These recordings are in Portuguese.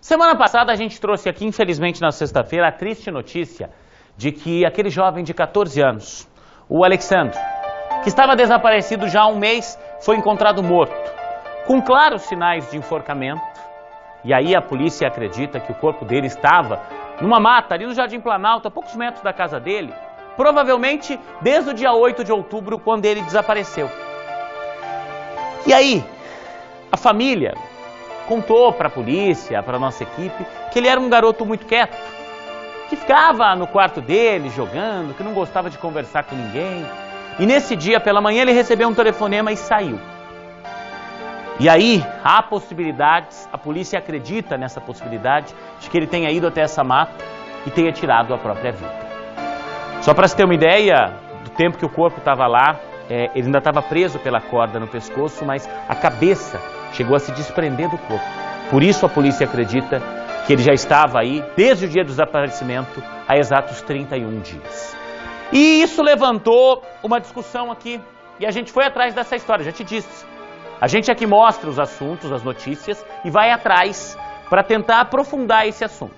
Semana passada a gente trouxe aqui, infelizmente na sexta-feira, a triste notícia de que aquele jovem de 14 anos, o Alexandre, que estava desaparecido já há um mês, foi encontrado morto, com claros sinais de enforcamento. E aí a polícia acredita que o corpo dele estava numa mata ali no Jardim Planalto, a poucos metros da casa dele, provavelmente desde o dia 8 de outubro, quando ele desapareceu. E aí, a família contou para a polícia, para a nossa equipe, que ele era um garoto muito quieto, que ficava no quarto dele jogando, que não gostava de conversar com ninguém. E nesse dia, pela manhã, ele recebeu um telefonema e saiu. E aí, há possibilidades, a polícia acredita nessa possibilidade de que ele tenha ido até essa mata e tenha tirado a própria vida. Só para se ter uma ideia do tempo que o corpo estava lá, ele ainda estava preso pela corda no pescoço, mas a cabeça chegou a se desprender do corpo. Por isso a polícia acredita que ele já estava aí desde o dia do desaparecimento há exatos 31 dias. E isso levantou uma discussão aqui. E a gente foi atrás dessa história, já te disse. A gente aqui mostra os assuntos, as notícias e vai atrás para tentar aprofundar esse assunto.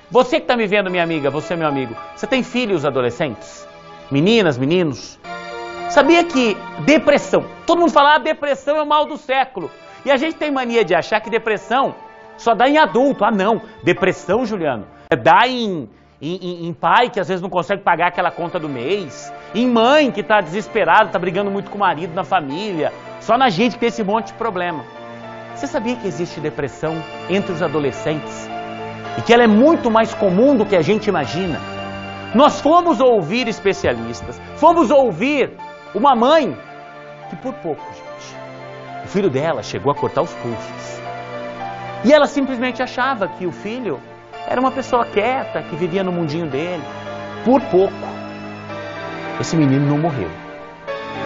Você que está me vendo, minha amiga, você meu amigo, você tem filhos adolescentes? Meninas, meninos? Sabia que depressão, todo mundo fala, depressão é o mal do século. E a gente tem mania de achar que depressão só dá em adulto. Ah não, depressão, Juliano, dá em pai que às vezes não consegue pagar aquela conta do mês, em mãe que está desesperada, está brigando muito com o marido na família, só na gente que tem esse monte de problema. Você sabia que existe depressão entre os adolescentes? E que ela é muito mais comum do que a gente imagina? Nós fomos ouvir especialistas, fomos ouvir uma mãe que por pouco, gente, o filho dela chegou a cortar os pulsos. E ela simplesmente achava que o filho era uma pessoa quieta, que vivia no mundinho dele. Por pouco, esse menino não morreu.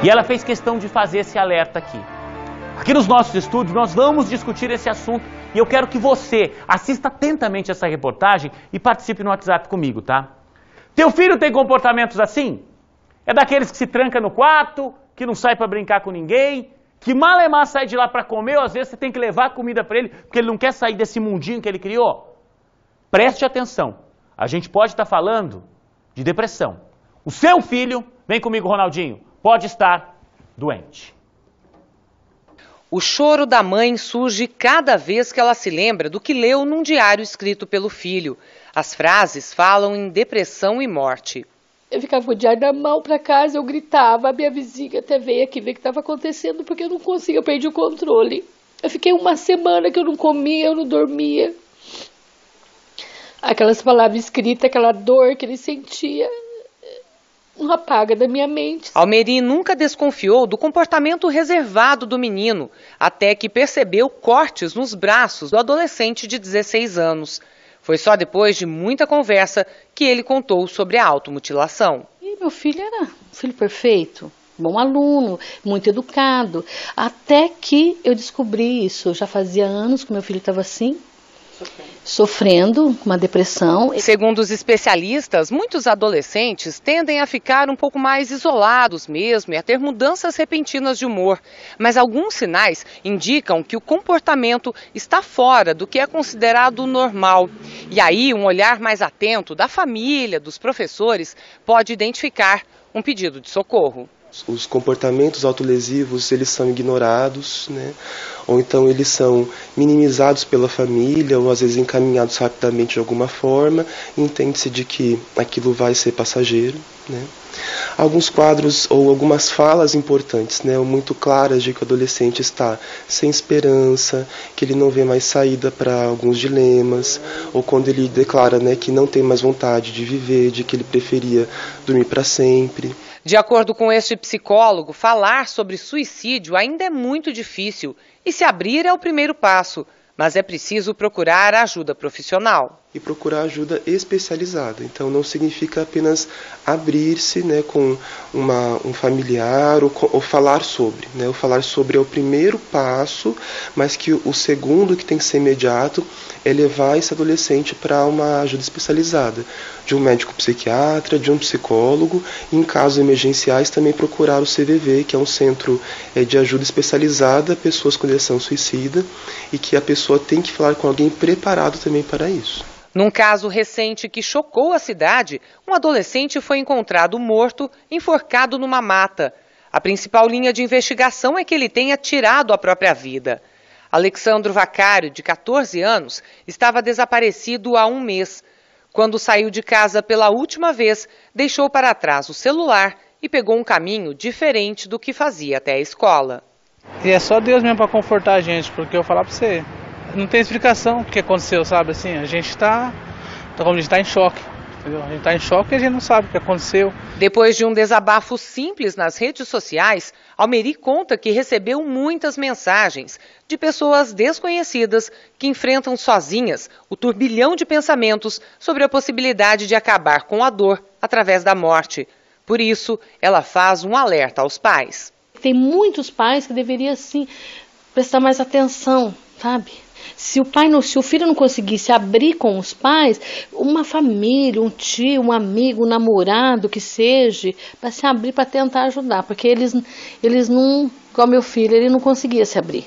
E ela fez questão de fazer esse alerta aqui. Aqui nos nossos estúdios nós vamos discutir esse assunto e eu quero que você assista atentamente essa reportagem e participe no WhatsApp comigo, tá? Teu filho tem comportamentos assim? É daqueles que se tranca no quarto, que não sai para brincar com ninguém, que mal sai de lá para comer, ou às vezes você tem que levar comida para ele porque ele não quer sair desse mundinho que ele criou? Preste atenção, a gente pode estar falando de depressão. O seu filho, vem comigo Ronaldinho, pode estar doente. O choro da mãe surge cada vez que ela se lembra do que leu num diário escrito pelo filho. As frases falam em depressão e morte. Eu ficava com o diário na mão para casa, eu gritava, a minha vizinha até veio aqui ver o que estava acontecendo, porque eu não conseguia, eu perdi o controle. Eu fiquei uma semana que eu não comia, eu não dormia. Aquelas palavras escritas, aquela dor que ele sentia, não apaga da minha mente. Almeri nunca desconfiou do comportamento reservado do menino, até que percebeu cortes nos braços do adolescente de 16 anos. Foi só depois de muita conversa que ele contou sobre a automutilação. E meu filho era um filho perfeito, bom aluno, muito educado. Até que eu descobri isso. Já fazia anos que meu filho estava assim, sofrendo uma depressão. Segundo os especialistas, muitos adolescentes tendem a ficar um pouco mais isolados mesmo e a ter mudanças repentinas de humor. Mas alguns sinais indicam que o comportamento está fora do que é considerado normal. E aí, um olhar mais atento da família, dos professores, pode identificar um pedido de socorro. Os comportamentos autolesivos, eles são ignorados, né? Ou então eles são minimizados pela família, ou às vezes encaminhados rapidamente de alguma forma, entende-se de que aquilo vai ser passageiro, né? Alguns quadros ou algumas falas importantes, né, muito claras de que o adolescente está sem esperança, que ele não vê mais saída para alguns dilemas, ou quando ele declara, né, que não tem mais vontade de viver, de que ele preferia dormir para sempre. De acordo com este psicólogo, falar sobre suicídio ainda é muito difícil e se abrir é o primeiro passo, mas é preciso procurar ajuda profissional. e procurar ajuda especializada. Então não significa apenas abrir-se, né, com um familiar ou falar sobre. Né? O falar sobre é o primeiro passo, mas que o segundo, que tem que ser imediato, é levar esse adolescente para uma ajuda especializada, de um médico psiquiatra, de um psicólogo, e em casos emergenciais também procurar o CVV, que é um centro de ajuda especializada a pessoas com ideação suicida, e que a pessoa tem que falar com alguém preparado também para isso. Num caso recente que chocou a cidade, um adolescente foi encontrado morto, enforcado numa mata. A principal linha de investigação é que ele tenha tirado a própria vida. Alexandro Vacário, de 14 anos, estava desaparecido há um mês. Quando saiu de casa pela última vez, deixou para trás o celular e pegou um caminho diferente do que fazia até a escola. E é só Deus mesmo para confortar a gente, porque eu falar para você, não tem explicação o que aconteceu, sabe? Assim, a gente tá em choque, entendeu? A gente tá em choque e a gente não sabe o que aconteceu. Depois de um desabafo simples nas redes sociais, Almeri conta que recebeu muitas mensagens de pessoas desconhecidas que enfrentam sozinhas o turbilhão de pensamentos sobre a possibilidade de acabar com a dor através da morte. Por isso, ela faz um alerta aos pais. Tem muitos pais que deveriam, sim, prestar mais atenção, sabe? Se o filho não conseguisse abrir com os pais, uma família, um tio, um amigo, um namorado, que seja, para se abrir, para tentar ajudar, porque eles não, igual meu filho, ele não conseguia se abrir.